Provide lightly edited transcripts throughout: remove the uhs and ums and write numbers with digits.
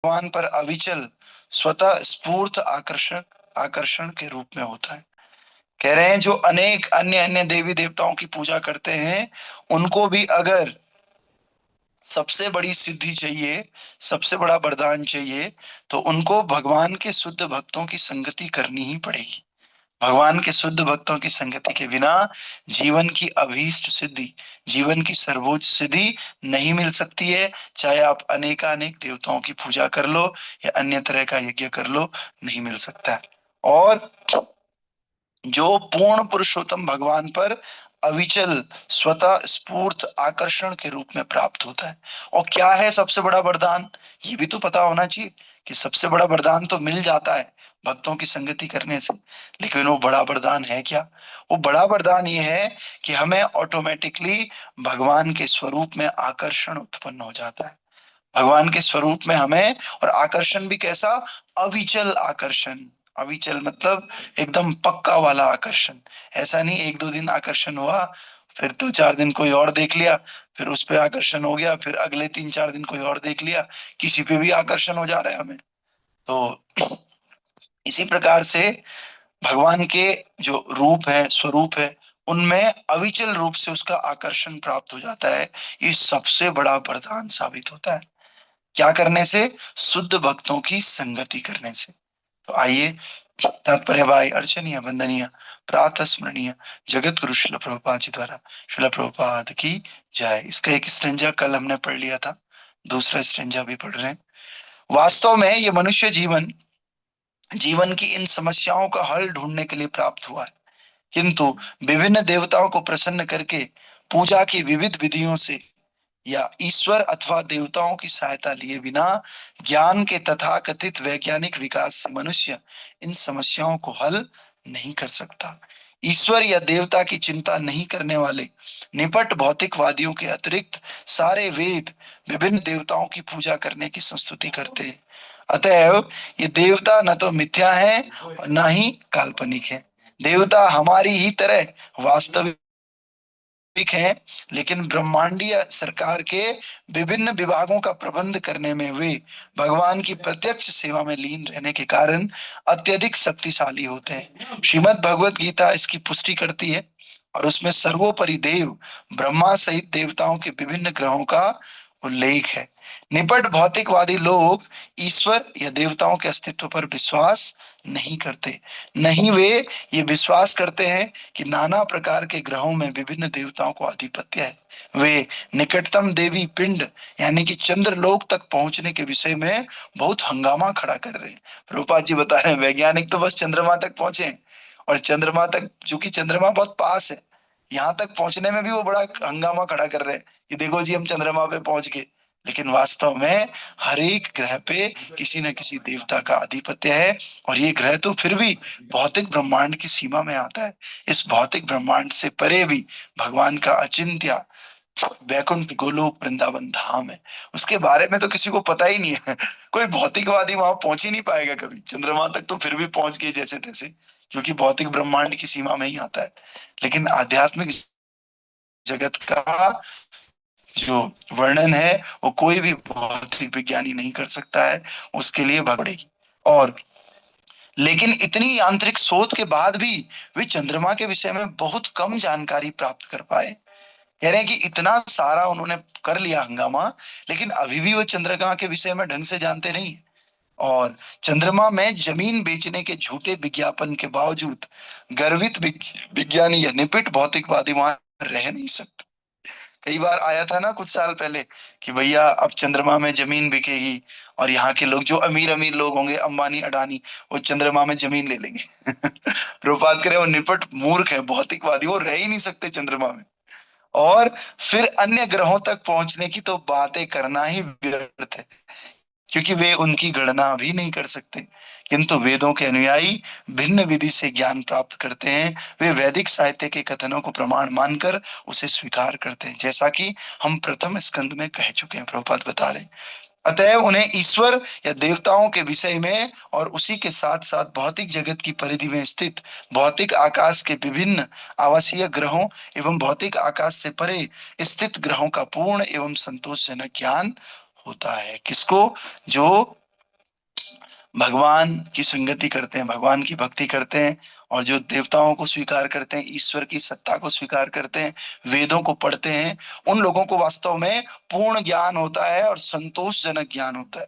भगवान पर अविचल स्वतः स्फूर्त आकर्षण आकर्षण के रूप में होता है। कह रहे हैं जो अनेक अन्य अन्य देवी देवताओं की पूजा करते हैं, उनको भी अगर सबसे बड़ी सिद्धि चाहिए, सबसे बड़ा वरदान चाहिए, तो उनको भगवान के शुद्ध भक्तों की संगति करनी ही पड़ेगी। भगवान के शुद्ध भक्तों की संगति के बिना जीवन की अभीष्ट सिद्धि, जीवन की सर्वोच्च सिद्धि नहीं मिल सकती है। चाहे आप अनेकानेक देवताओं की पूजा कर लो या अन्य तरह का यज्ञ कर लो, नहीं मिल सकता है। और जो पूर्ण पुरुषोत्तम भगवान पर अविचल स्वतः स्फूर्त आकर्षण के रूप में प्राप्त होता है। और क्या है सबसे बड़ा वरदान, ये भी तो पता होना चाहिए कि सबसे बड़ा वरदान तो मिल जाता है भक्तों की संगति करने से, लेकिन वो बड़ा वरदान है क्या? वो बड़ा वरदान ये है कि हमें ऑटोमेटिकली भगवान के स्वरूप में आकर्षण उत्पन्न हो जाता है। भगवान के स्वरूप में हमें, और आकर्षण भी कैसा? अविचल आकर्षण। अविचल मतलब एकदम पक्का वाला आकर्षण। ऐसा नहीं एक दो दिन आकर्षण हुआ, फिर दो चार दिन कोई और देख लिया, फिर उस पे आकर्षण हो गया, फिर अगले तीन चार दिन कोई और देख लिया, किसी पे भी आकर्षण हो जा रहा है हमें। तो इसी प्रकार से भगवान के जो रूप है, स्वरूप है, उनमें अविचल रूप से उसका आकर्षण प्राप्त हो जाता है। ये सबसे बड़ा वरदान साबित होता है। क्या करने से? शुद्ध भक्तों की संगति करने से। तो आइए, तात्पर्य भाई अर्चनीय वंदनीय प्रातः स्मरणीय जगत गुरु शिल प्रभुपाद जी द्वारा शिल प्रभुपाद की जय। इसका एक स्ट्रेंजा कल हमने पढ़ लिया था, दूसरा स्ट्रेंजा भी पढ़ रहे हैं। वास्तव में ये मनुष्य जीवन, जीवन की इन समस्याओं का हल ढूंढने के लिए प्राप्त हुआ है, किंतु विभिन्न देवताओं को प्रसन्न करके पूजा की विविध विधियों से या ईश्वर अथवा देवताओं की सहायता लिए बिना ज्ञान के तथाकथित वैज्ञानिक विकास से मनुष्य इन समस्याओं को हल नहीं कर सकता। ईश्वर या देवता की चिंता नहीं करने वाले निपट भौतिकवादियों के अतिरिक्त सारे वेद विभिन्न देवताओं की पूजा करने की संस्तुति करते हैं। अतएव ये देवता न तो मिथ्या है और न ही काल्पनिक है। देवता हमारी ही तरह वास्तविक है, लेकिन ब्रह्मांडीय सरकार के विभिन्न विभागों का प्रबंध करने में वे भगवान की प्रत्यक्ष सेवा में लीन रहने के कारण अत्यधिक शक्तिशाली होते हैं। श्रीमद् भगवत गीता इसकी पुष्टि करती है, और उसमें सर्वोपरि देव ब्रह्मा सहित देवताओं के विभिन्न ग्रहों का उल्लेख है। निपट भौतिकवादी लोग ईश्वर या देवताओं के अस्तित्व पर विश्वास नहीं करते। नहीं वे ये विश्वास करते हैं कि नाना प्रकार के ग्रहों में विभिन्न देवताओं को आधिपत्य है। वे निकटतम देवी पिंड यानी कि चंद्रलोक तक पहुंचने के विषय में बहुत हंगामा खड़ा कर रहे हैं। प्रभुपाद जी बता रहे हैं वैज्ञानिक तो बस चंद्रमा तक पहुंचे हैं, और चंद्रमा तक, चूंकि चंद्रमा बहुत पास है, यहाँ तक पहुंचने में भी वो बड़ा हंगामा खड़ा कर रहे हैं कि देखो जी हम चंद्रमा पे पहुंच गए। लेकिन वास्तव में हर एक ग्रह पे किसी न किसी देवता का आधिपत्य है, और ये ग्रह तो फिर भी भौतिक ब्रह्मांड की सीमा में आता है। इस भौतिक ब्रह्मांड से परे भी भगवान का अचिंत्य वैकुंठ गोलोक वृंदावन धाम है, उसके बारे में तो किसी को पता ही नहीं है। कोई भौतिकवादी वहां पहुंच ही नहीं पाएगा कभी। चंद्रमा तक तो फिर भी पहुंच गए जैसे तैसे, क्योंकि भौतिक ब्रह्मांड की सीमा में ही आता है। लेकिन आध्यात्मिक जगत का जो वर्णन है वो कोई भी भौतिक विज्ञानी नहीं कर सकता है, उसके लिए पड़ेगी। और लेकिन इतनी आंतरिक शोध के बाद भी वे चंद्रमा के विषय में बहुत कम जानकारी प्राप्त कर पाए। कह रहे हैं कि इतना सारा उन्होंने कर लिया हंगामा, लेकिन अभी भी वो चंद्रमा के विषय में ढंग से जानते नहीं है। और चंद्रमा में जमीन बेचने के झूठे विज्ञापन के बावजूद गर्वित विज्ञानी या निपिट भौतिकवादी वहां रह नहीं सकते। कई बार आया था ना कुछ साल पहले कि भैया अब चंद्रमा में जमीन बिकेगी, और यहाँ के लोग जो अमीर अमीर लोग होंगे, अंबानी अडानी, वो चंद्रमा में जमीन ले लेंगे। प्रभुपाद करे वो निपट मूर्ख है भौतिकवादी, वो रह ही नहीं सकते चंद्रमा में। और फिर अन्य ग्रहों तक पहुंचने की तो बातें करना ही व्यर्थ है, क्योंकि वे उनकी गणना भी नहीं कर सकते। किंतु वेदों के अनुयायी भिन्न विधि से ज्ञान प्राप्त करते हैं। वे वैदिक साहित्य के कथनों को प्रमाण मानकर उसे स्वीकार करते हैं, जैसा कि हम प्रथम स्कंद में कह चुके हैं, प्रभुपाद बता रहे हैं। अतएव उन्हें ईश्वर या देवताओं के विषय में और उसी के साथ साथ भौतिक जगत की परिधि में स्थित भौतिक आकाश के विभिन्न आवासीय ग्रहों एवं भौतिक आकाश से परे स्थित ग्रहों का पूर्ण एवं संतोषजनक ज्ञान होता है। किसको? जो भगवान की संगति करते हैं, भगवान की भक्ति करते हैं, और जो देवताओं को स्वीकार करते हैं, ईश्वर की सत्ता को स्वीकार करते हैं, वेदों को पढ़ते हैं, उन लोगों को वास्तव में पूर्ण ज्ञान होता है और संतोषजनक ज्ञान होता है।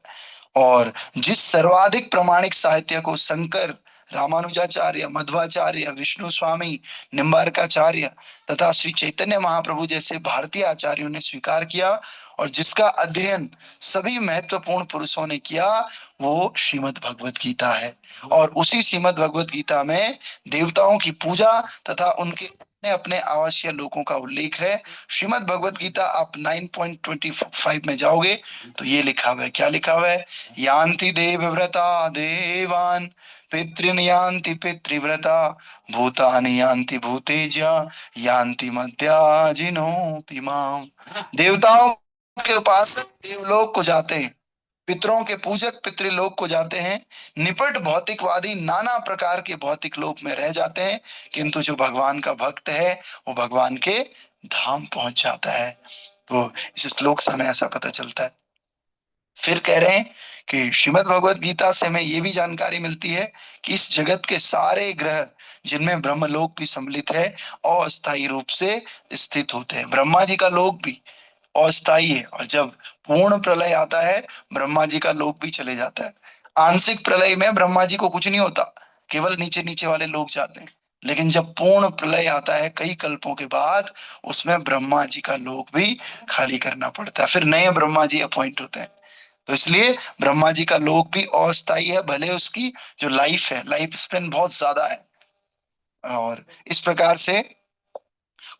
और जिस सर्वाधिक प्रामाणिक साहित्य को शंकर, रामानुजाचार्य, मध्वाचार्य, विष्णु स्वामी, निम्बारकाचार्य तथा श्री चैतन्य महाप्रभु जैसे भारतीय आचार्यों ने स्वीकार किया, और जिसका अध्ययन सभी महत्वपूर्ण पुरुषों ने किया, वो श्रीमद् भगवत गीता है। और उसी श्रीमद् भगवत गीता में देवताओं की पूजा तथा उनके अपने अपने आवासीय लोकों का उल्लेख है। श्रीमद् भगवत गीता आप 9.25 में जाओगे तो ये लिखा हुआ है, क्या लिखा हुआ है? यान्ति देवव्रता देवान, पितृन यान्ति पितृव्रता, भूतानि यान्ति भूतेज्या, यान्ति मद्याजिनोऽपि माम। देवताओं के उपासक देवलोक को जाते हैं, पितरों के पूजक पितृलोक को जाते हैं, निपट भौतिकवादी नाना प्रकार के भौतिक लोक में रह जाते हैं, किंतु जो भगवान का भक्त है वो भगवान के धाम पहुंच जाता है। तो इस श्लोक से हमें ऐसा पता चलता है। फिर कह रहे हैं कि श्रीमद् भगवत गीता से हमें ये भी जानकारी मिलती है कि इस जगत के सारे ग्रह जिनमें ब्रह्मलोक भी सम्मिलित है, अस्थायी रूप से स्थित होते हैं। ब्रह्मा जी का लोक भी अस्थाई है, और जब पूर्ण प्रलय आता है ब्रह्मा जी का लोक भी चले जाता है। आंशिक प्रलय में ब्रह्मा जी को कुछ नहीं होता, केवल नीचे नीचे वाले लोग जाते हैं। लेकिन जब पूर्ण प्रलय आता है कई कल्पों के बाद, उसमें ब्रह्मा जी का लोक भी खाली करना पड़ता है, फिर नए ब्रह्मा जी अपॉइंट होते हैं। तो इसलिए ब्रह्मा जी का लोक भी अस्थाई है, भले उसकी जो लाइफ है, लाइफ स्पेन बहुत ज्यादा है। और इस प्रकार से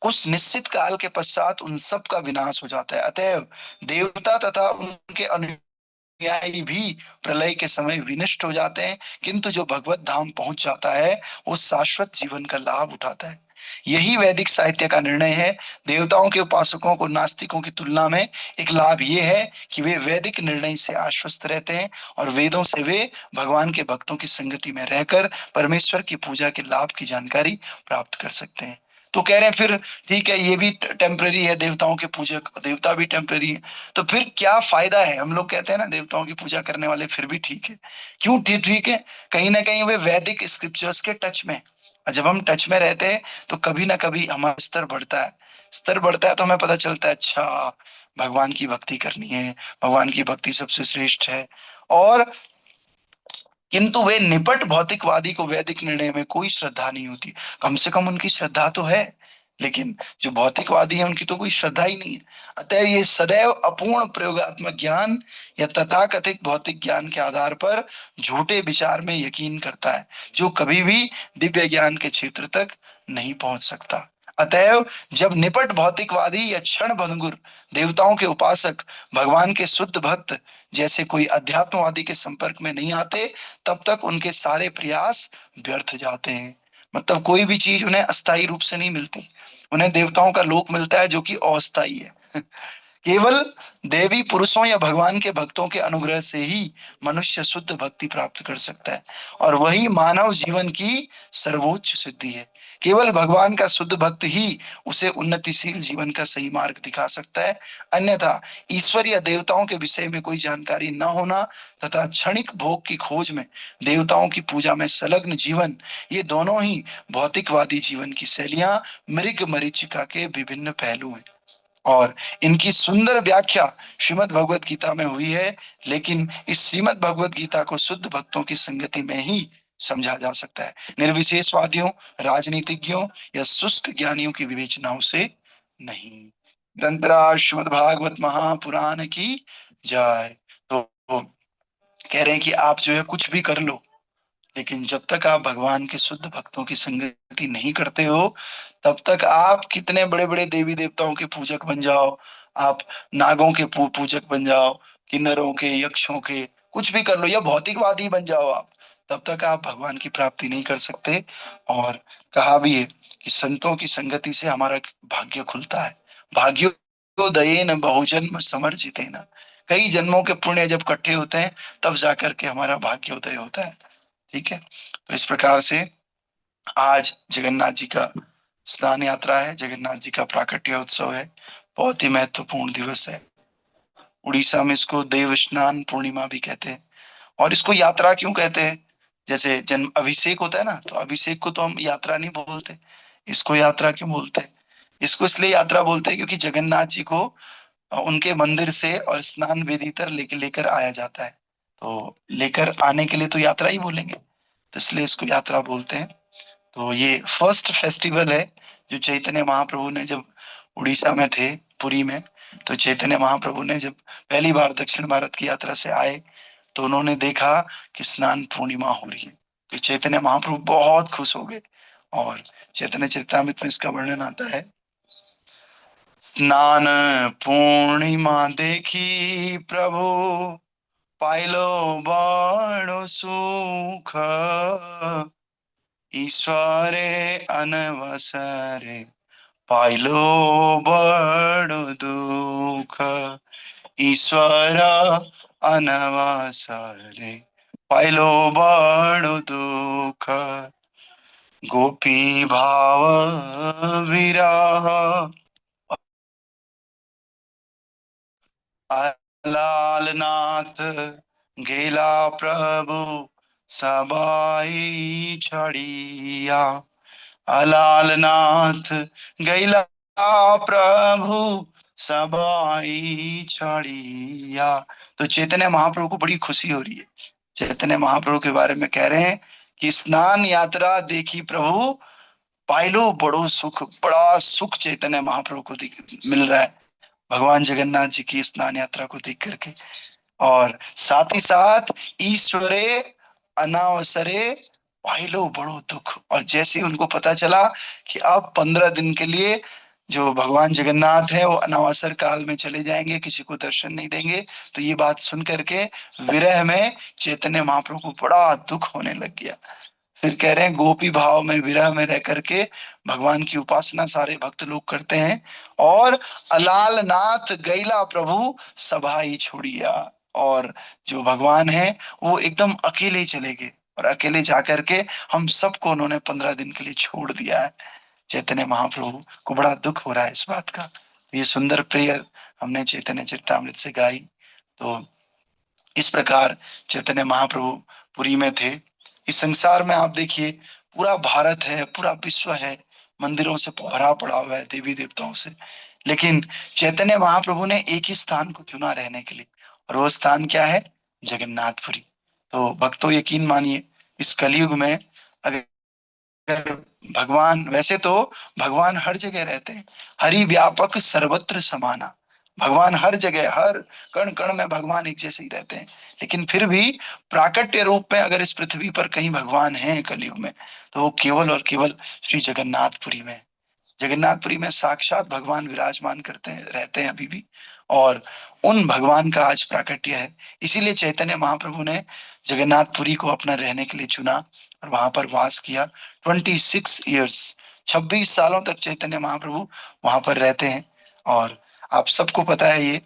कुछ निश्चित काल के पश्चात उन सब का विनाश हो जाता है। अतएव देवता तथा उनके अनुयायी भी प्रलय के समय विनष्ट हो जाते हैं, किंतु जो भगवत धाम पहुंच जाता है वो शाश्वत जीवन का लाभ उठाता है। यही वैदिक साहित्य का निर्णय है। देवताओं के उपासकों को नास्तिकों की तुलना में एक लाभ ये है कि वे वैदिक निर्णय से आश्वस्त रहते हैं, और वेदों से वे भगवान के भक्तों की संगति में रहकर परमेश्वर की पूजा के लाभ की जानकारी प्राप्त कर सकते हैं। तो कह रहे हैं फिर ठीक है, ये भी टेम्पररी है, देवताओं के पूजक देवता भी टेम्पररी है, तो फिर क्या फायदा है? हम लोग कहते हैं ना देवताओं की पूजा करने वाले फिर भी ठीक है। क्यों ठीक ठीक है? कहीं ना कहीं वे वैदिक स्क्रिप्चर्स के टच में, और जब हम टच में रहते हैं तो कभी ना कभी हमारा स्तर बढ़ता है। स्तर बढ़ता है तो हमें पता चलता है अच्छा, भगवान की भक्ति करनी है, भगवान की भक्ति सबसे श्रेष्ठ है। और किंतु वे निपट भौतिकवादी को वैदिक निर्णय में कोई श्रद्धा नहीं होती। कम से कम उनकी श्रद्धा तो है, लेकिन जो भौतिकवादी है उनकी तो कोई श्रद्धा ही नहीं है। अतः ये सदैव अपूर्ण प्रयोगात्मक ज्ञान या तथाकथित भौतिक ज्ञान के आधार पर झूठे विचार में यकीन करता है, जो कभी भी दिव्य ज्ञान के क्षेत्र तक नहीं पहुंच सकता। अतएव जब निपट भौतिकवादी या क्षण भंगुर देवताओं के उपासक भगवान के शुद्ध भक्त जैसे कोई अध्यात्मवादी के संपर्क में नहीं आते, तब तक उनके सारे प्रयास व्यर्थ जाते हैं। मतलब कोई भी चीज उन्हें अस्थायी रूप से नहीं मिलती, उन्हें देवताओं का लोक मिलता है जो कि अस्थायी है। केवल देवी पुरुषों या भगवान के भक्तों के अनुग्रह से ही मनुष्य शुद्ध भक्ति प्राप्त कर सकता है, और वही मानव जीवन की सर्वोच्च सिद्धि है। केवल भगवान का शुद्ध भक्त ही उसे उन्नतिशील जीवन का सही मार्ग दिखा सकता है। अन्यथा ईश्वर या देवताओं के विषय में कोई जानकारी न होना तथा क्षणिक भोग की खोज में देवताओं की पूजा में संलग्न जीवन, ये दोनों ही भौतिकवादी जीवन की शैलियां मृग मरीचिका के विभिन्न पहलू हैं। और इनकी सुंदर व्याख्या श्रीमद् भगवत गीता में हुई है, लेकिन इस श्रीमद् भगवत गीता को शुद्ध भक्तों की संगति में ही समझा जा सकता है, निर्विशेषवादियों, राजनीतिज्ञों या शुष्क ज्ञानियों की विवेचनाओं से नहीं। ग्रंथराज श्रीमद् भागवत महापुराण की जय। तो कह रहे हैं कि आप जो है कुछ भी कर लो, लेकिन जब तक आप भगवान के शुद्ध भक्तों की संगति नहीं करते हो, तब तक आप कितने बड़े बड़े देवी देवताओं के पूजक बन जाओ, आप नागों के पूजक बन जाओ, किन्नरों के, यक्षों के, कुछ भी कर लो, या भौतिकवादी बन जाओ आप, तब तक आप भगवान की प्राप्ति नहीं कर सकते। और कहा भी है कि संतों की संगति से हमारा भाग्य खुलता है। भाग्योदयेन बहुजन्म समर्जितेन, कई जन्मों के पुण्य जब इकट्ठे होते हैं तब जाकर के हमारा भाग्योदय होता है। ठीक है, तो इस प्रकार से आज जगन्नाथ जी का स्नान यात्रा है, जगन्नाथ जी का प्राकट्य उत्सव है, बहुत ही महत्वपूर्ण दिवस है। उड़ीसा में इसको देव स्नान पूर्णिमा भी कहते हैं। और इसको यात्रा क्यों कहते हैं? जैसे जन्म अभिषेक होता है ना, तो अभिषेक को तो हम यात्रा नहीं बोलते, इसको यात्रा क्यों बोलते हैं? इसको इसलिए यात्रा बोलते हैं क्योंकि जगन्नाथ जी को उनके मंदिर से और स्नान वेदी तक लेकर लेकर आया जाता है। तो लेकर आने के लिए तो यात्रा ही बोलेंगे, तो इसलिए इसको यात्रा बोलते हैं। तो ये फर्स्ट फेस्टिवल है जो चैतन्य महाप्रभु ने जब उड़ीसा में थे, पुरी में, तो चैतन्य महाप्रभु ने जब पहली बार दक्षिण भारत की यात्रा से आए, तो उन्होंने देखा कि स्नान पूर्णिमा हो रही है, तो चैतन्य महाप्रभु बहुत खुश हो गए। और चैतन्य चरितामृत में इसका वर्णन आता है, स्नान पूर्णिमा देखी प्रभु, पाइलो बड़ो सुख, ईश्वरे अनवसरे पाइलो बड़ो दुख, ईश्वर अनवसरे पाइलो बड़ो दुख, गोपी भाव विरह लालनाथ गेला प्रभु सबाई छड़िया, अलालनाथ गैला प्रभु सबाई छड़िया। तो चैतन्य महाप्रभु को बड़ी खुशी हो रही है, चैतन्य महाप्रभु के बारे में कह रहे हैं कि स्नान यात्रा देखी प्रभु, पाइलो बड़ो सुख, बड़ा सुख चैतन्य महाप्रभु को मिल रहा है भगवान जगन्नाथ जी की स्नान यात्रा को देख करके। और साथ ही साथ ईश्वरे अनावसरे पाइलो बड़ो दुख, और जैसे ही उनको पता चला कि अब 15 दिन के लिए जो भगवान जगन्नाथ है वो अनावसर काल में चले जाएंगे, किसी को दर्शन नहीं देंगे, तो ये बात सुन करके विरह में चैतन्य महाप्रभु को बड़ा दुख होने लग गया। फिर कह रहे हैं गोपी भाव में विरह में रह करके भगवान की उपासना सारे भक्त लोग करते हैं, और अलाल नाथ गैला प्रभु सभा ही छोड़िया, और जो भगवान है वो एकदम अकेले चले गए, और अकेले जाकर के हम सबको उन्होंने 15 दिन के लिए छोड़ दिया है। चैतन्य महाप्रभु को बड़ा दुख हो रहा है इस बात का। ये सुंदर प्रेयर हमने चैतन्य चरितामृत से गाई। तो इस प्रकार चैतन्य महाप्रभु पुरी में थे। इस संसार में आप देखिए पूरा भारत है, पूरा विश्व है, मंदिरों से भरा पड़ा हुआ है, देवी देवताओं से, लेकिन चैतन्य महाप्रभु ने एक ही स्थान को चुना रहने के लिए, और वो स्थान क्या है? जगन्नाथपुरी। तो भक्तों यकीन मानिए, इस कलयुग में अगर भगवान, वैसे तो भगवान हर जगह रहते हैं, हरि व्यापक सर्वत्र समाना, भगवान हर जगह हर कण कण में भगवान एक जैसे ही रहते हैं, लेकिन फिर भी प्राकट्य रूप में अगर इस पृथ्वी पर कहीं भगवान है कलयुग में, तो वो केवल और केवल श्री जगन्नाथपुरी में। जगन्नाथपुरी में साक्षात भगवान विराजमान करते हैं, रहते हैं अभी भी, और उन भगवान का आज प्राकट्य है। इसीलिए चैतन्य महाप्रभु ने जगन्नाथपुरी को अपना रहने के लिए चुना और वहां पर वास किया। 26 ईयर्स, 26 सालों तक चैतन्य महाप्रभु वहां पर रहते हैं। और आप सबको पता है ये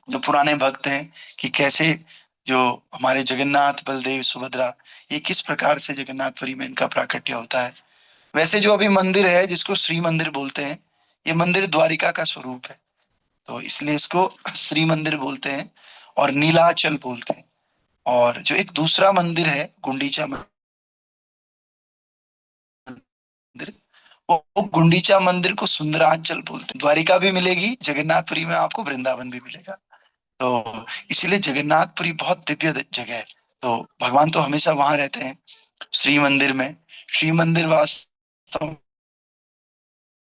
जो पुराने भक्त हैं कि कैसे जो हमारे जगन्नाथ बलदेव सुभद्रा, ये किस प्रकार से जगन्नाथपुरी में इनका प्राकट्य होता है। वैसे जो अभी मंदिर है जिसको श्री मंदिर बोलते हैं, ये मंदिर द्वारिका का स्वरूप है, तो इसलिए इसको श्री मंदिर बोलते हैं और नीलाचल बोलते हैं। और जो एक दूसरा मंदिर है गुंडीचा मंदिर, वो गुंडीचा मंदिर को सुंदरांचल बोलते हैं। द्वारिका भी मिलेगी जगन्नाथपुरी में, आपको वृंदावन भी मिलेगा। तो इसीलिए जगन्नाथपुरी बहुत दिव्य जगह है। तो भगवान तो हमेशा वहां रहते हैं श्री मंदिर में। श्री मंदिर वास्तव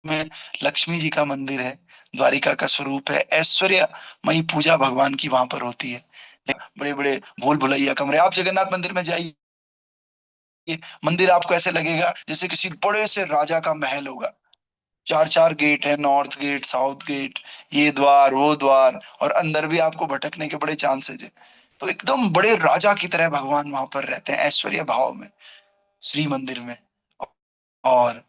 में लक्ष्मी जी का मंदिर है, द्वारिका का स्वरूप है, ऐश्वर्यमयी पूजा भगवान की वहां पर होती है। बड़े बड़े भूल भुलैया कमरे, आप जगन्नाथ मंदिर में जाइए, मंदिर आपको ऐसे लगेगा जैसे किसी बड़े से राजा का महल होगा। चार चार गेट है, नॉर्थ गेट, साउथ गेट, ये द्वार वो द्वार, और अंदर भी आपको भटकने के बड़े चांसेस है। तो एकदम बड़े राजा की तरह भगवान वहां पर रहते हैं ऐश्वर्य भाव में श्री मंदिर में। और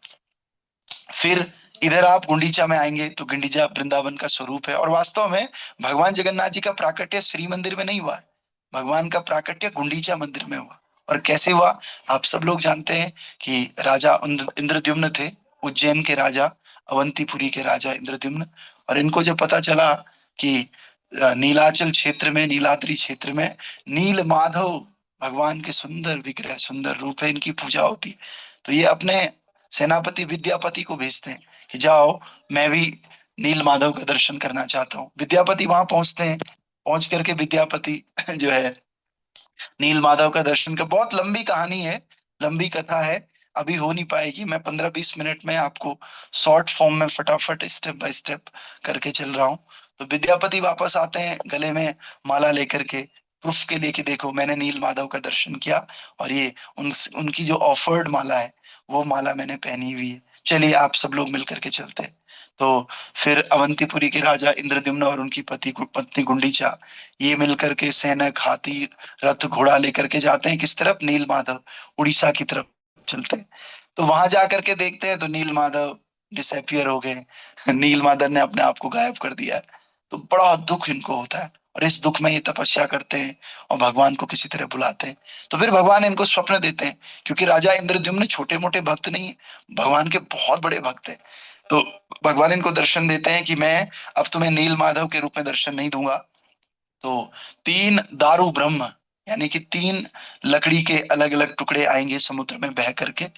फिर इधर आप गुंडीचा में आएंगे तो गुंडीचा वृंदावन का स्वरूप है, और वास्तव में भगवान जगन्नाथ जी का प्राकट्य श्री मंदिर में नहीं हुआ है, भगवान का प्राकट्य गुंडीचा मंदिर में हुआ। और कैसे हुआ? आप सब लोग जानते हैं कि राजा इंद्रद्युम्न थे, उज्जैन के राजा, अवंतीपुरी के राजा इंद्रद्युम्न। और इनको जब पता चला कि नीलाचल क्षेत्र में, नीलाद्री क्षेत्र में नील माधव भगवान के सुंदर विग्रह, सुंदर रूप है, इनकी पूजा होती है। तो ये अपने सेनापति विद्यापति को भेजते हैं कि जाओ, मैं भी नील माधव का दर्शन करना चाहता हूँ। विद्यापति वहां पहुंचते हैं, पहुंच करके विद्यापति जो है नील माधव का दर्शन का, बहुत लंबी कहानी है, लंबी कथा है, अभी हो नहीं पाएगी। मैं 15-20 मिनट में आपको शॉर्ट फॉर्म में फटाफट स्टेप बाय स्टेप करके चल रहा हूँ। तो विद्यापति वापस आते हैं गले में माला लेकर के, प्रूफ के लिए कि देखो मैंने नील माधव का दर्शन किया, और ये उनकी जो ऑफर्ड माला है वो माला मैंने पहनी हुई है, चलिए आप सब लोग मिल करके चलते हैं। तो फिर अवंतीपुरी के राजा इंद्रद्युम्न और उनकी पत्नी गुंडीचा, ये मिलकर के सैनिक, हाथी, रथ, घोड़ा लेकर के जाते हैं किस तरफ? नील माधव, उड़ीसा की तरफ चलते हैं। तो वहां जाकर के देखते हैं तो नील माधव डिसअपियर हो गए। नील माधव ने अपने आप को गायब कर दिया है। तो बड़ा दुख इनको होता है, और इस दुख में ये तपस्या करते हैं और भगवान को किसी तरह बुलाते हैं। तो फिर भगवान इनको स्वप्न देते हैं, क्योंकि राजा इंद्रद्युम्न छोटे मोटे भक्त नहीं है, भगवान के बहुत बड़े भक्त हैं। तो भगवान इनको दर्शन देते हैं कि मैं अब तुम्हें नील माधव के रूप में दर्शन नहीं दूंगा। तो तीन दारू ब्रह्म, यानी कि तीन लकड़ी के अलग अलग टुकड़े आएंगे समुद्र में बह करके,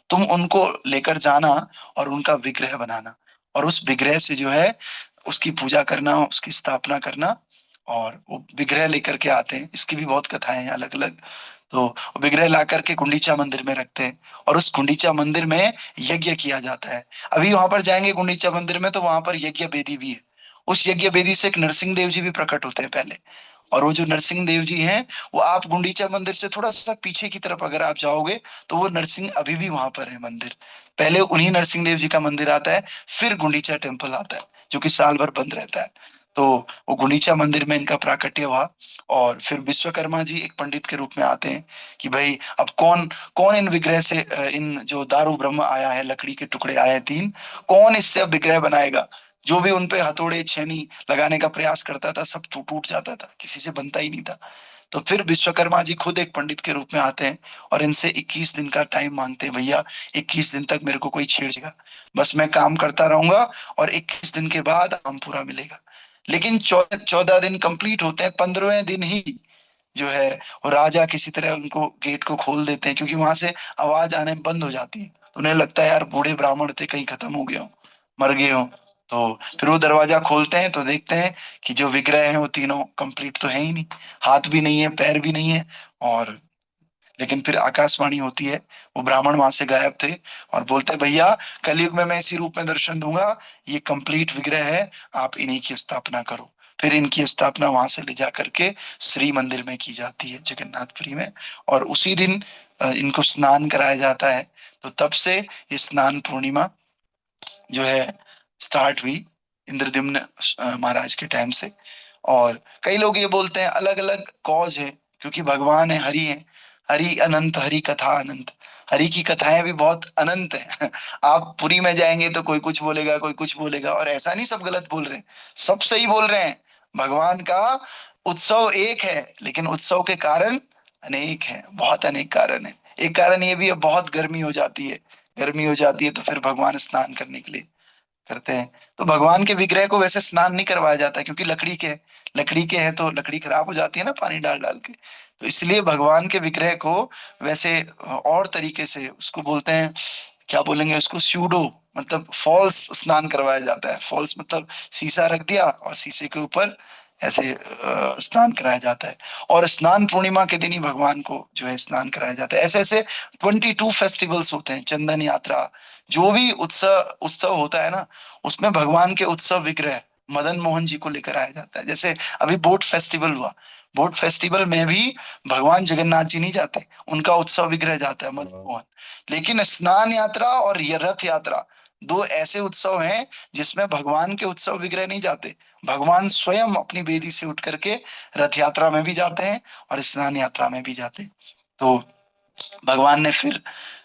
तुम उनको लेकर जाना और उनका विग्रह बनाना, और उस विग्रह से जो है उसकी पूजा करना, उसकी स्थापना करना। और वो विग्रह लेकर के आते हैं, इसकी भी बहुत कथाएं हैं अलग अलग। तो विग्रह ला करके गुंडीचा मंदिर में रखते हैं, और उस गुंडीचा मंदिर में यज्ञ किया जाता है। अभी वहां पर जाएंगे गुंडीचा मंदिर में, तो वहां पर यज्ञ वेदी भी है। उस यज्ञ वेदी से एक नरसिंह देव जी भी प्रकट होते हैं पहले। और वो जो नरसिंह देव जी हैं, वो आप गुंडीचा मंदिर से थोड़ा सा पीछे की तरफ अगर आप जाओगे, तो वो नरसिंह अभी भी वहां पर है मंदिर। पहले उन्हीं नरसिंह देव जी का मंदिर आता है, फिर गुंडीचा टेम्पल आता है, जो कि साल भर बंद रहता है। तो वो गुंडीचा मंदिर में इनका प्राकट्य हुआ। और फिर विश्वकर्मा जी एक पंडित के रूप में आते हैं कि भाई अब कौन कौन इन विग्रह से इन जो दारू ब्रह्म आया है, लकड़ी के टुकड़े आए हैं तीन, कौन इससे अब विग्रह बनाएगा? जो भी उनपे हथौड़े छेनी लगाने का प्रयास करता था, सब टूट टूट जाता था, किसी से बनता ही नहीं था। तो फिर विश्वकर्मा जी खुद एक पंडित के रूप में आते हैं और इनसे 21 दिन का टाइम मांगते हैं, भैया 21 दिन तक मेरे को कोई छेड़ेगा, बस मैं काम करता रहूंगा और 21 दिन के बाद काम पूरा मिलेगा। लेकिन 14 दिन कंप्लीट होते हैं, 15वें दिन ही जो है वो राजा किसी तरह उनको गेट को खोल देते हैं, क्योंकि वहां से आवाज आने बंद हो जाती है। तो उन्हें लगता है यार बूढ़े ब्राह्मण थे, कहीं खत्म हो गए हो, मर गए हो। तो फिर वो दरवाजा खोलते हैं तो देखते हैं कि जो विग्रह हैं वो तीनों कंप्लीट तो है ही नहीं, हाथ भी नहीं है, पैर भी नहीं है। और लेकिन फिर आकाशवाणी होती है, वो ब्राह्मण वहां से गायब थे और बोलते हैं भैया कलयुग में मैं इसी रूप में दर्शन दूंगा, ये कंप्लीट विग्रह है, आप इन्हीं की स्थापना करो। फिर इनकी स्थापना वहां से ले जा करके श्री मंदिर में की जाती है जगन्नाथपुरी में, और उसी दिन इनको स्नान कराया जाता है। तो तब से ये स्नान पूर्णिमा जो है स्टार्ट हुई इंद्रद्युम्न महाराज के टाइम से। और कई लोग ये बोलते हैं अलग अलग कॉज है, क्योंकि भगवान है, हरि है, हरि अनंत, हरि कथा अनंत, हरि की कथाएं भी बहुत अनंत है। आप पुरी में जाएंगे तो कोई कुछ बोलेगा, कोई कुछ बोलेगा, और ऐसा नहीं सब गलत बोल रहे हैं, सब सही बोल रहे हैं। भगवान का उत्सव एक है, लेकिन उत्सव के कारण अनेक है, बहुत अनेक कारण है। एक कारण ये भी है, बहुत गर्मी हो जाती है, गर्मी हो जाती है तो फिर भगवान स्नान करने के लिए करते हैं। तो भगवान के विग्रह को वैसे स्नान नहीं करवाया जाता, क्योंकि लकड़ी के हैं तो लकड़ी खराब हो जाती है ना पानी डाल डाल के। तो इसलिए भगवान के विग्रह को वैसे और तरीके से उसको बोलते हैं, क्या बोलेंगे उसको, स्यूडो, मतलब फॉल्स स्नान करवाया जाता है। फॉल्स मतलब शीशा रख दिया और शीशे के ऊपर ऐसे स्नान कराया जाता है। और स्नान पूर्णिमा के दिन ही भगवान को जो है स्नान कराया जाता है। ऐसे ऐसे 22 फेस्टिवल्स होते हैं, चंदन यात्रा, जो भी उत्सव उत्सव होता है ना, उसमें भगवान के उत्सव विग्रह मदन मोहन जी को लेकर आया जाता है। जैसे अभी बोट फेस्टिवल हुआ, बोट फेस्टिवल में भी भगवान जगन्नाथ जी नहीं जाते, उनका उत्सव विग्रह जाता है मदन मोहन। लेकिन स्नान यात्रा और ये रथ यात्रा, दो ऐसे उत्सव हैं जिसमें भगवान के उत्सव विग्रह नहीं जाते। भगवान स्वयं अपनी बेदी से उठ करके रथ यात्रा में भी जाते हैं और स्नान यात्रा में भी जाते हैं। तो भगवान ने फिर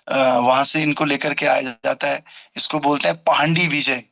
वहां से इनको लेकर के आया जाता है। इसको बोलते हैं पहांडी विजय।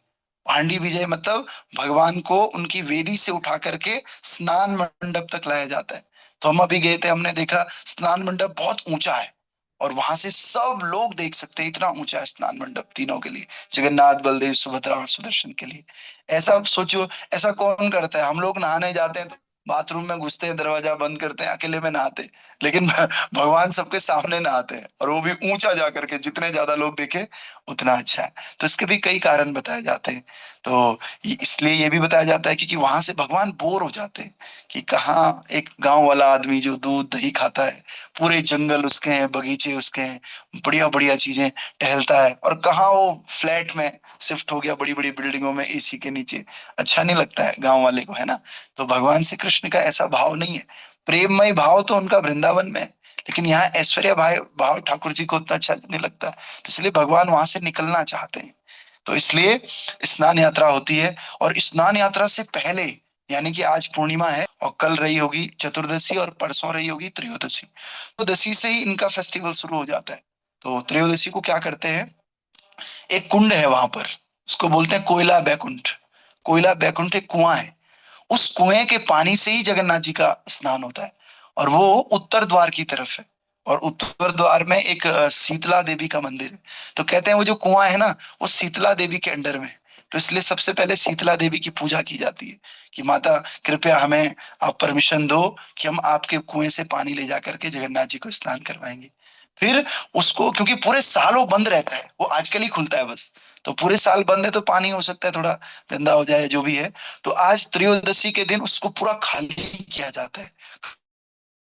पहांडी विजय मतलब भगवान को उनकी वेदी से उठा करके स्नान मंडप तक लाया जाता है। तो हम अभी गए थे, हमने देखा स्नान मंडप बहुत ऊंचा है, और वहां से सब लोग देख सकते हैं, इतना ऊंचा है स्नान मंडप तीनों के लिए, जगन्नाथ, बलदेव, सुभद्रा और सुदर्शन के लिए। ऐसा सोचो, ऐसा कौन करता है? हम लोग नहाने जाते हैं, बाथरूम में घुसते हैं, दरवाजा बंद करते हैं, अकेले में नहाते, लेकिन भगवान सबके सामने नहाते हैं, और वो भी ऊंचा जा करके, जितने ज्यादा लोग देखे उतना अच्छा है। तो इसके भी कई कारण बताए जाते हैं। तो इसलिए ये भी बताया जाता है क्योंकि वहां से भगवान बोर हो जाते हैं कि कहाँ एक गांव वाला आदमी जो दूध दही खाता है, पूरे जंगल उसके हैं, बगीचे उसके हैं, बढ़िया बढ़िया चीजें टहलता है, और कहाँ वो फ्लैट में शिफ्ट हो गया, बड़ी बड़ी बिल्डिंगों में एसी के नीचे। अच्छा नहीं लगता है गांव वाले को, है ना। तो भगवान श्री कृष्ण का ऐसा भाव नहीं है। प्रेममय भाव तो उनका वृंदावन में है, लेकिन यहाँ ऐश्वर्य भाव भाव ठाकुर जी को उतना अच्छा नहीं लगता, तो इसलिए भगवान वहां से निकलना चाहते हैं। तो इसलिए स्नान यात्रा होती है। और स्नान यात्रा से पहले, यानी कि आज पूर्णिमा है और कल रही होगी चतुर्दशी और परसों रही होगी त्रयोदशी, तो दशी से ही इनका फेस्टिवल शुरू हो जाता है। तो त्रयोदशी को क्या करते हैं, एक कुंड है वहां पर, उसको बोलते हैं कोयला बैकुंठ। कोयला बैकुंठ एक कुआं है, उस कुएं के पानी से ही जगन्नाथ जी का स्नान होता है। और वो उत्तर द्वार की तरफ है, और उत्तर द्वार में एक शीतला देवी का मंदिर है। तो कहते हैं वो जो कुआं है ना, वो शीतला देवी के अंडर में है। तो इसलिए सबसे पहले शीतला देवी की पूजा की जाती है कि माता कृपया हमें आप परमिशन दो कि हम आपके कुएं से पानी ले जा करके जगन्नाथ जी को स्नान करवाएंगे। फिर उसको, क्योंकि पूरे साल वो बंद रहता है, वो आजकल ही खुलता है बस, तो पूरे साल बंद है तो पानी हो सकता है थोड़ा गंदा हो जाए, जो भी है। तो आज त्रयोदशी के दिन उसको पूरा खाली किया जाता है।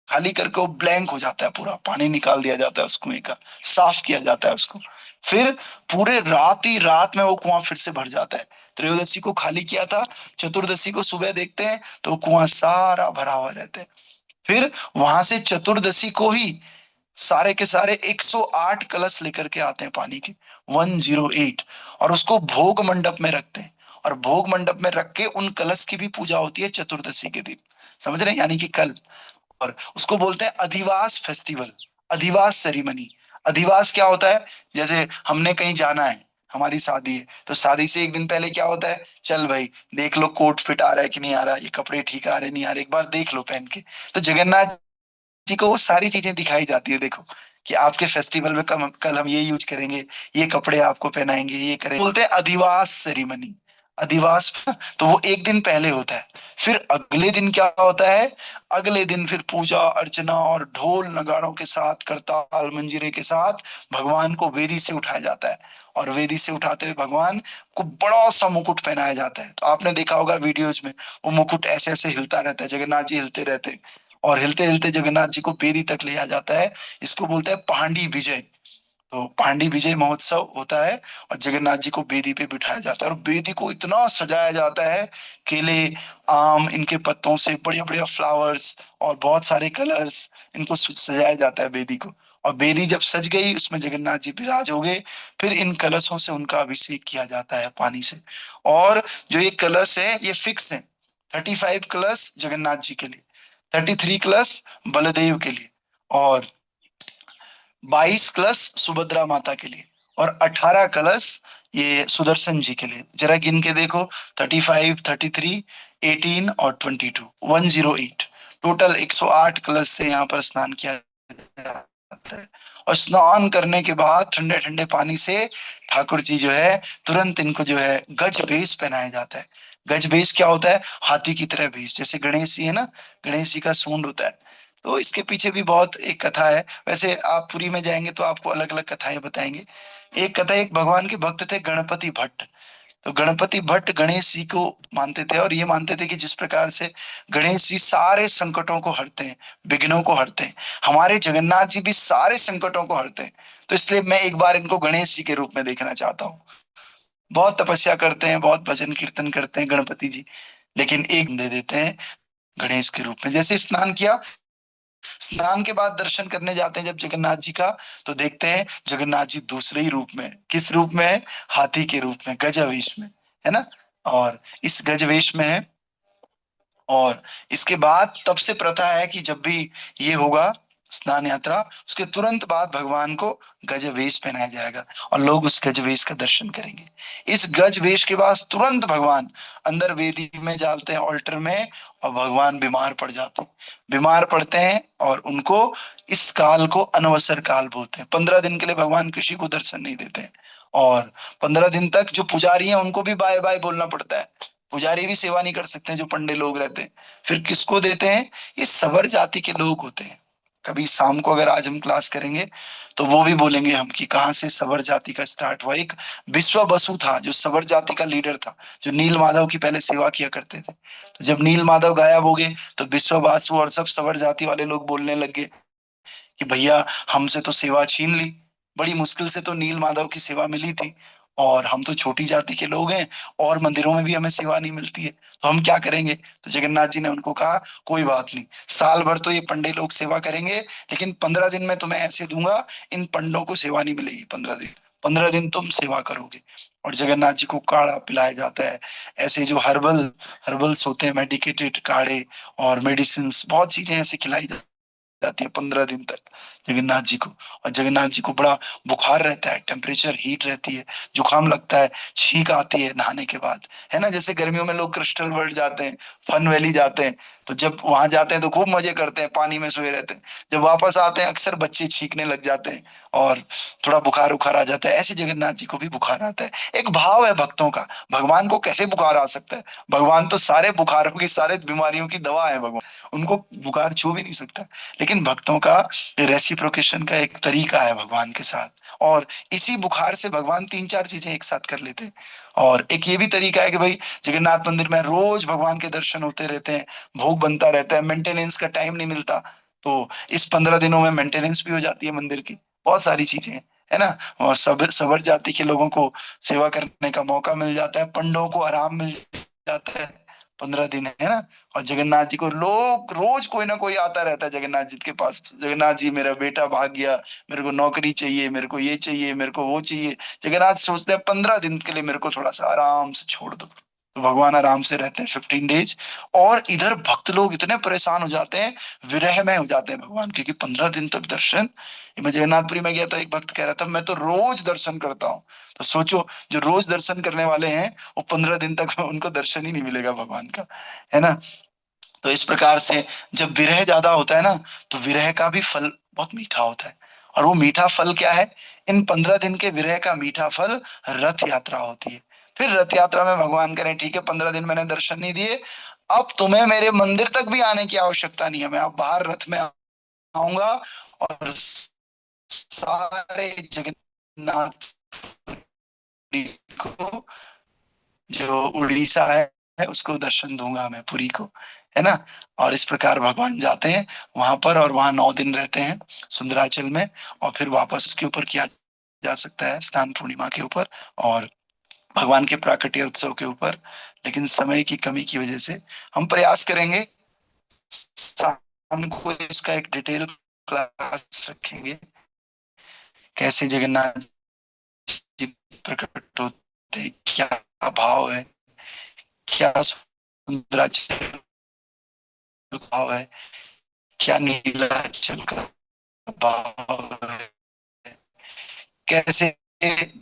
खाली करके वो ब्लैंक हो जाता है, पूरा पानी निकाल दिया जाता है उस कुएं का, साफ किया जाता है उसको। फिर पूरे रात ही रात में वो कुआं फिर से भर जाता है। त्रयोदशी को खाली किया था, चतुर्दशी को सुबह देखते हैं तो वो कुआं सारा भरा हुआ रहता है। फिर वहां से चतुर्दशी को ही सारे के सारे 108 कलश लेकर के आते हैं पानी के, 108, और उसको भोग मंडप में रखते हैं। और भोग मंडप में रख के उन कलश की भी पूजा होती है चतुर्दशी के दिन, समझ रहे हैं, यानी कि कल। और उसको बोलते हैं अधिवास फेस्टिवल, अधिवास सेरिमनी। अधिवास क्या होता है, जैसे हमने कहीं जाना है, हमारी शादी है, तो शादी से एक दिन पहले क्या होता है, चल भाई देख लो कोट फिट आ रहा है कि नहीं आ रहा, ये कपड़े ठीक आ रहे नहीं आ रहे, एक बार देख लो पहन के। तो जगन्नाथ जी को वो सारी चीजें दिखाई जाती है, देखो कि आपके फेस्टिवल में कल हम ये यूज करेंगे, ये कपड़े आपको पहनाएंगे, ये करेंगे, बोलते हैं अधिवास सेरिमनी। अधिवास तो वो एक दिन पहले होता है। फिर अगले दिन क्या होता है, अगले दिन फिर पूजा अर्चना और ढोल नगाड़ों के साथ, करताल मंजीरे के साथ भगवान को वेदी से उठाया जाता है। और वेदी से उठाते हुए भगवान को बड़ा सा मुकुट पहनाया जाता है। तो आपने देखा होगा वीडियोज में, वो मुकुट ऐसे ऐसे हिलता रहता है, जगन्नाथ जी हिलते रहते हैं, और हिलते हिलते जगन्नाथ जी को बेदी तक ले आ जाता है। इसको बोलते हैं पांडी विजय। तो पांडी विजय महोत्सव होता है, और जगन्नाथ जी को बेदी पे बिठाया जाता है, और बेदी को इतना सजाया जाता है, केले आम इनके पत्तों से, बढ़िया बढ़िया फ्लावर्स और बहुत सारे कलर्स, इनको सजाया जाता है बेदी को। और बेदी जब सज गई, उसमें जगन्नाथ जी विराज हो गए, फिर इन कलशों से उनका अभिषेक किया जाता है पानी से। और जो ये कलश है ये फिक्स है, 35 कलश जगन्नाथ जी के लिए, 33 कलश बलदेव के लिए, और 22 कलश सुभद्रा माता के लिए, और 18 कलश ये सुदर्शन जी के लिए। जरा गिन के देखो, 35, 33, 18 और 22, 108, टोटल 108 कलश से यहाँ पर स्नान किया जाता है। और स्नान करने के बाद ठंडे ठंडे पानी से ठाकुर जी जो है, तुरंत इनको जो है गज वेश पहनाया जाता है। गज वेश क्या होता है, हाथी की तरह वेश, जैसे गणेश जी है ना, गणेश जी का सूंड होता है। तो इसके पीछे भी बहुत एक कथा है। वैसे आप पुरी में जाएंगे तो आपको अलग अलग कथाएं बताएंगे। एक कथा, एक भगवान के भक्त थे गणपति भट्ट। तो गणपति भट्ट गणेश जी को मानते थे, और ये मानते थे कि जिस प्रकार से गणेश जी सारे संकटों को हरते हैं, विघ्नों को हरते हैं, हमारे जगन्नाथ जी भी सारे संकटों को हरते हैं। तो इसलिए मैं एक बार इनको गणेश जी के रूप में देखना चाहता हूँ। बहुत तपस्या करते हैं, बहुत भजन कीर्तन करते हैं गणपति जी, लेकिन एक दे देते हैं गणेश के रूप में। जैसे स्नान किया, स्नान के बाद दर्शन करने जाते हैं जब जगन्नाथ जी का, तो देखते हैं जगन्नाथ जी दूसरे ही रूप में, किस रूप में है, हाथी के रूप में, गजवेश में, है ना। और इस गजवेश में है। और इसके बाद तब से प्रथा है कि जब भी ये होगा स्नान यात्रा, उसके तुरंत बाद भगवान को गज वेश पहनाया जाएगा, और लोग उस गज वेश का दर्शन करेंगे। इस गज वेश के बाद तुरंत भगवान अंदर वेदी में जाते हैं, ऑल्टर में, और भगवान बीमार पड़ जाते हैं। बीमार पड़ते हैं और उनको, इस काल को अनवसर काल बोलते हैं। 15 दिन के लिए भगवान किसी को दर्शन नहीं देते हैं, और 15 दिन तक जो पुजारी हैं उनको भी बाय बाय बोलना पड़ता है। पुजारी भी सेवा नहीं कर सकते हैं जो पंडे लोग रहते हैं। फिर किसको देते हैं? ये सवर जाति के लोग होते हैं। कभी शाम को अगर आज हम क्लास करेंगे तो वो भी बोलेंगे हम कि कहाँ से सवर जाति का स्टार्ट हुआ। एक विश्व बसु था जो सवर जाति का लीडर था, जो नील माधव की पहले सेवा किया करते थे। तो जब नील माधव गायब हो गए तो विश्व बासु और सब सवर जाति वाले लोग बोलने लगे कि भैया हमसे तो सेवा छीन ली, बड़ी मुश्किल से तो नील माधव की सेवा मिली थी, और हम तो छोटी जाति के लोग हैं और मंदिरों में भी हमें सेवा नहीं मिलती है, तो हम क्या करेंगे? तो जगन्नाथ जी ने उनको कहा कोई बात नहीं, साल भर तो ये पंडे लोग सेवा करेंगे, लेकिन 15 दिन में तुम्हें ऐसे दूंगा, इन पंडों को सेवा नहीं मिलेगी 15 दिन। 15 दिन तुम सेवा करोगे। और जगन्नाथ जी को काढ़ा पिलाया जाता है। ऐसे जो हर्बल्स होते हैं, मेडिकेटेड काढ़े और मेडिसिन, बहुत चीजें ऐसे खिलाई जाती है 15 दिन तक जगन्नाथ जी को। और जगन्नाथ जी को बड़ा बुखार रहता है, टेम्परेचर हीट रहती है, जुकाम लगता है, छींक आती है नहाने के बाद, है ना। जैसे गर्मियों में लोग क्रिस्टल वर्ल्ड जाते हैं, फन वैली जाते हैं, तो जब वहां जाते हैं तो खूब मजे करते हैं, पानी में सोए रहते हैं। जब वापस आते हैं अक्सर बच्चे छींकने लग जाते हैं और थोड़ा बुखार उखार आ जाता है। ऐसे जगन्नाथ जी को भी बुखार आता है। एक भाव है भक्तों का। भगवान को कैसे बुखार आ सकता है? भगवान तो सारे बुखारों की, सारे बीमारियों की दवा है भगवान, उनको बुखार छू भी नहीं सकता। लेकिन भक्तों का रेसिप्रोकेशन का एक तरीका है भगवान के साथ, और इसी बुखार से भगवान तीन चार चीजें एक साथ कर लेते हैं। और एक ये भी तरीका है कि भाई जगन्नाथ मंदिर में रोज भगवान के दर्शन होते रहते हैं, भोग बनता रहता है, मेंटेनेंस का टाइम नहीं मिलता, तो इस 15 दिनों में मेंटेनेंस भी हो जाती है मंदिर की, बहुत सारी चीजें हैं, है ना। और सबर सबर जाति के लोगों को सेवा करने का मौका मिल जाता है, पंडों को आराम मिल जाता है 15 दिन, है ना। और जगन्नाथ जी को लोग रोज कोई ना कोई आता रहता है जगन्नाथ जी के पास, जगन्नाथ जी मेरा बेटा भाग गया, मेरे को नौकरी चाहिए, मेरे को ये चाहिए, मेरे को वो चाहिए। जगन्नाथ सोचते हैं 15 दिन के लिए मेरे को थोड़ा सा आराम से छोड़ दो, तो भगवान आराम से रहते हैं 15 डेज। और इधर भक्त लोग इतने परेशान हो जाते हैं, विरह में हो जाते हैं भगवान, क्योंकि 15 दिन तक दर्शन। मैं जगन्नाथपुरी में गया तो एक भक्त कह रहा था मैं तो रोज दर्शन करता हूँ। तो सोचो, जो रोज दर्शन करने वाले हैं वो 15 दिन तक उनको दर्शन ही नहीं मिलेगा भगवान का, है ना। तो इस प्रकार से जब विरह ज्यादा होता है ना, तो विरह का भी फल बहुत मीठा होता है। और वो मीठा फल क्या है? इन 15 दिन के विरह का मीठा फल रथ यात्रा होती है। फिर रथ यात्रा में भगवान करें ठीक है, 15 दिन मैंने दर्शन नहीं दिए, अब तुम्हें मेरे मंदिर तक भी आने की आवश्यकता नहीं है, मैं अब बाहर रथ में आऊंगा और सारे जगन्नाथ को, जो उड़ीसा है उसको दर्शन दूंगा मैं, पुरी को, है ना। और इस प्रकार भगवान जाते हैं वहां पर, और वहां 9 दिन रहते हैं सुंदराचल में। और फिर वापस उसके ऊपर किया जा सकता है स्नान पूर्णिमा के ऊपर और भगवान के प्राकट्य उत्सव के ऊपर। लेकिन समय की कमी की वजह से हम प्रयास करेंगे शाम को इसका एक डिटेल क्लास रखेंगे, कैसे जगन्नाथ जी प्रकट होते हैं, क्या भाव है, क्या सुंदराचल भाव है, क्या नीलाचल का भाव है, कैसे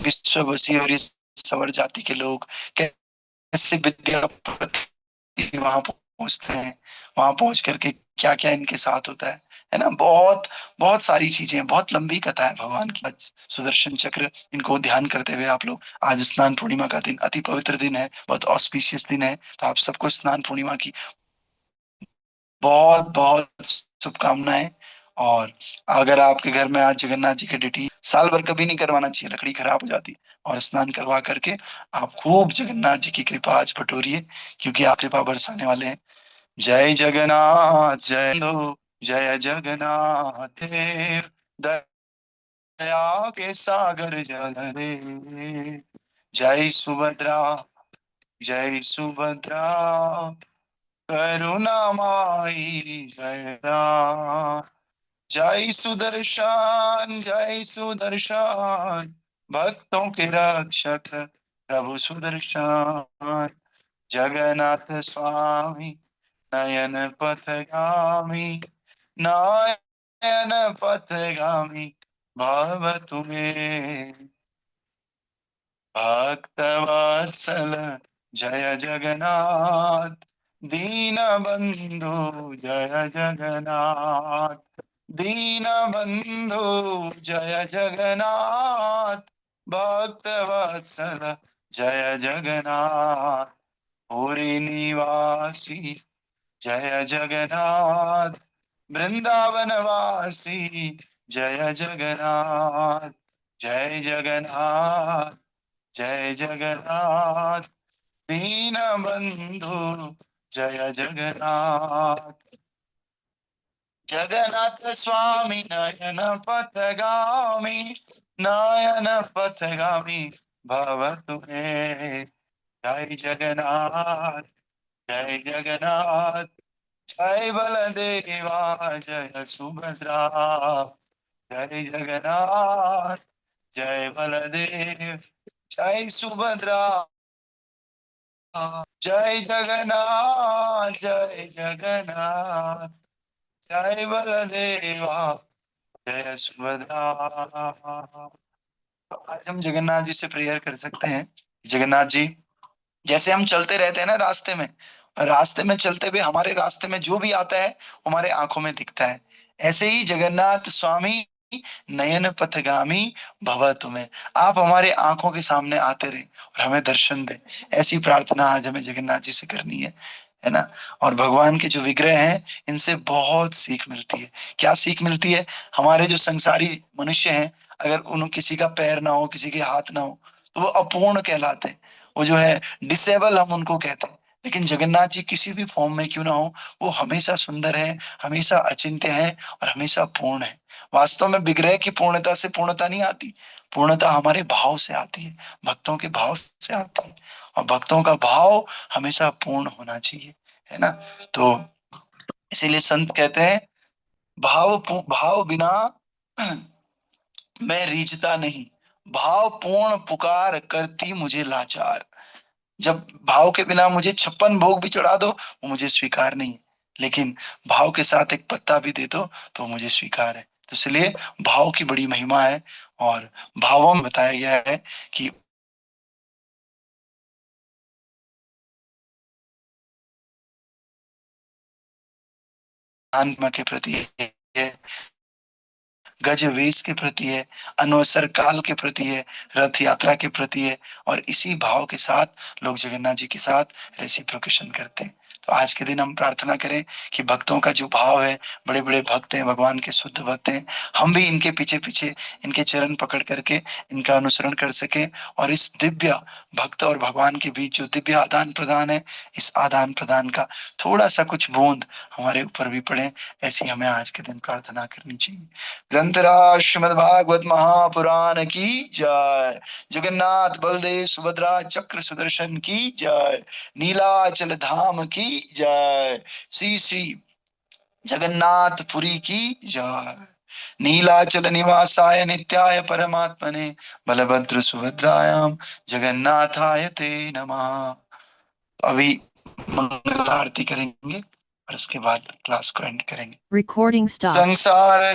विश्ववसी और इस सवर जाति के लोग कैसे विद्यापति वहां पहुंचते हैं, वहां पहुंच करके क्या क्या इनके साथ होता है ना। बहुत बहुत सारी चीजें हैं, बहुत लंबी कथा है भगवान की। आज सुदर्शन चक्र, इनको ध्यान करते हुए आप लोग, आज स्नान पूर्णिमा का दिन अति पवित्र दिन है, बहुत ऑस्पिशियस दिन है, तो आप सबको स्नान पूर्णिमा की बहुत बहुत शुभकामनाएं। और अगर आपके घर में आज जगन्नाथ जी की ड्यूटी साल भर कभी नहीं करवाना चाहिए, लकड़ी खराब हो जाती है, और स्नान करवा करके आप खूब जगन्नाथ जी की कृपा आज बटोरिए, क्योंकि आप कृपा बरसाने वाले हैं। जय जगन्नाथ जय लो, जय जगन्नाथ देव, दया के सागर जल रे। जय सुभद्रा, जय सुभद्रा, करुणामाई जय राम। जय सुदर्शन, जय सुदर्शन, भक्तों के रक्षक प्रभु सुदर्शन। जगन्नाथ स्वामी नयन पथगामी, नयन पथगामी भाव तुम्हें। भक्तवत्सल जय जगन्नाथ, दीन बंधु जय जगन्नाथ, दीन बंधु जय जगन्नाथ, भक्तवत्सल जय जगन्नाथ। पुरी निवासी जय जगन्नाथ, वृंदावन वासी जय जगन्नाथ, जय जगन्नाथ, जय जगन्नाथ, दीन बंधु जय जगन्नाथ, जगन्नाथ स्वामी नयन पथगामी, नयन पथगामी भव तुम्हें, जय जगन्नाथ, जय जगन्नाथ, जय बलदेवा जय सुभद्रा, जय जगन्नाथ, जय बलदेव, जय सुभद्रा, जय जगन्नाथ, जय जगन्नाथ, जय बलदेवा जय सुभद्रा। तो आज हम जगन्नाथ जी से प्रेयर कर सकते हैं। जगन्नाथ जी, जैसे हम चलते रहते हैं ना रास्ते में, रास्ते में चलते हुए हमारे रास्ते में जो भी आता है हमारे आंखों में दिखता है, ऐसे ही जगन्नाथ स्वामी नयन पथगामी भव तुम्हें, आप हमारे आंखों के सामने आते रहे और हमें दर्शन दे। ऐसी प्रार्थना आज हमें जगन्नाथ जी से करनी है ना। और भगवान के जो विग्रह हैं इनसे बहुत सीख मिलती है। क्या सीख मिलती है? हमारे जो संसारी मनुष्य हैं, अगर उन किसी का पैर ना हो, किसी के हाथ ना हो, तो वो अपूर्ण कहलाते हैं, वो जो है डिसेबल हम उनको कहते हैं। लेकिन जगन्नाथ जी किसी भी फॉर्म में क्यों ना हो, वो हमेशा सुंदर है, हमेशा अचिंत्य है और हमेशा पूर्ण है। वास्तव में विग्रह की पूर्णता से पूर्णता नहीं आती, पूर्णता हमारे भाव से आती है, भक्तों के भाव से आती है, और भक्तों का भाव हमेशा पूर्ण होना चाहिए, है ना। तो इसीलिए संत कहते हैं, भाव बिना मैं रीझता नहीं, भाव पूर्ण पुकार करती मुझे लाचार। जब भाव के बिना मुझे 56 भोग भी चढ़ा दो वो मुझे स्वीकार नहीं है, लेकिन भाव के साथ एक पत्ता भी दे दो तो मुझे स्वीकार है। तो इसलिए भाव की बड़ी महिमा है, और भावों में बताया गया है कि आत्मा के प्रति है, गज वेश के प्रति है, अनवसर काल के प्रति है, रथ यात्रा के प्रति है, और इसी भाव के साथ लोग जगन्नाथ जी के साथ रेसिप्रोकेशन करते हैं। तो आज के दिन हम प्रार्थना करें कि भक्तों का जो भाव है, बड़े बड़े भक्त हैं, भगवान के शुद्ध भक्त हैं, हम भी इनके पीछे पीछे इनके चरण पकड़ करके इनका अनुसरण कर सकें, और इस दिव्य भक्त और भगवान के बीच जो दिव्य आदान प्रदान है, इस आदान प्रदान का थोड़ा सा कुछ बूंद हमारे ऊपर भी पड़े, ऐसी हमें आज के दिन प्रार्थना करनी चाहिए। ग्रंथराज श्रीमद् भागवत महापुराण की जय। जगन्नाथ बलदेव सुभद्रा चक्र सुदर्शन की जय। नीलाचल धाम की जय। श्री श्री जगन्नाथ पुरी की जय। नीलाचल निवासाय नित्याय परमात्मने बलभद्र सुभद्रायाम जगन्नाथाय ते नमः। अभी मंगल आरती करेंगे और उसके बाद क्लास को एंड करेंगे। Recording stopped. संसार